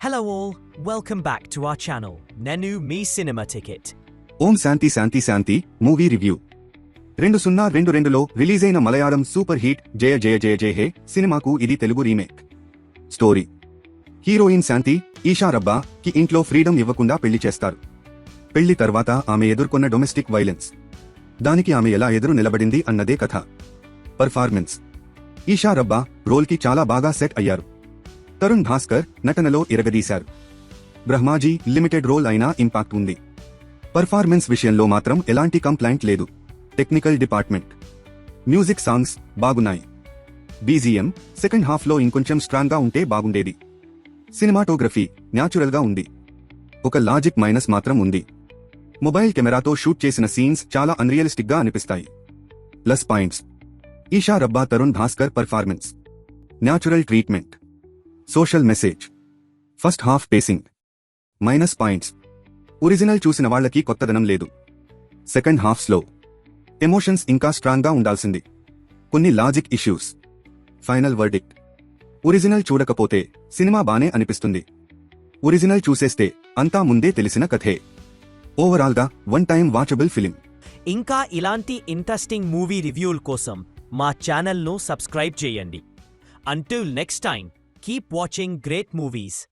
Hello all, welcome back to our channel, Nenu Me Cinema Ticket. Om Shanti Shanti Shanti movie review 2022లో release అయిన Malayalam super hit జయ జయ జయ జయ హే సినిమాకు ఇది Telugu remake. Story: heroine శాంతి ఈషా రబ్బా కి ఇంట్లో freedom ఇవ్వకుండా పెళ్లి చేస్తారు. పెళ్లి తర్వాత ఆమె ఎదుర్కొన్న డొమెస్టిక్ వైలెన్స్, దానికి ఆమె ఎలా ఎదురు నిలబడింది అన్నదే కథ. పర్ఫార్మెన్స్: ఈషా రబ్బా రోల్కి చాలా బాగా సెట్ అయ్యారు. తరుణ్ భాస్కర్ నటనలో ఇరగదీశారు. బ్రహ్మాజీ లిమిటెడ్ రోల్ అయినా ఇంపాక్ట్ ఉంది. పర్ఫార్మెన్స్ విషయంలో మాత్రం ఎలాంటి కంప్లైంట్ లేదు. టెక్నికల్ డిపార్ట్మెంట్, మ్యూజిక్, సాంగ్స్ బాగున్నాయి. బీజీఎం సెకండ్ హాఫ్లో ఇంకొంచెం స్ట్రాంగ్గా ఉంటే బాగుండేది. సినిమాటోగ్రఫీ న్యాచురల్గా ఉంది. ఒక లాజిక్ మైనస్ మాత్రం ఉంది. మొబైల్ కెమెరాతో షూట్ చేసిన సీన్స్ చాలా అన్రియలిస్టిక్గా అనిపిస్తాయి. Plus points: Eesha Rebba, Tharun Bhascker performance, natural treatment, social message, first half pacing. Minus points: original చూసిన వాళ్లకి కొత్తదనం లేదు. సెకండ్ హాఫ్ స్లో, ఎమోషన్స్ ఇంకా స్ట్రాంగ్గా ఉండాల్సింది. కొన్ని logic issues. Final verdict: original చూడకపోతే సినిమా బానే అనిపిస్తుంది. ఒరిజినల్ చూసేస్తే అంతా ముందే తెలిసిన కథే. ఓవరాల్గా వన్ టైం వాచబుల్ ఫిలిం. ఇంకా ఇలాంటి ఇంట్రెస్టింగ్ మూవీ రివ్యూల కోసం మా ఛానల్ను సబ్స్క్రైబ్ చేయండి. Until next time, keep watching great movies.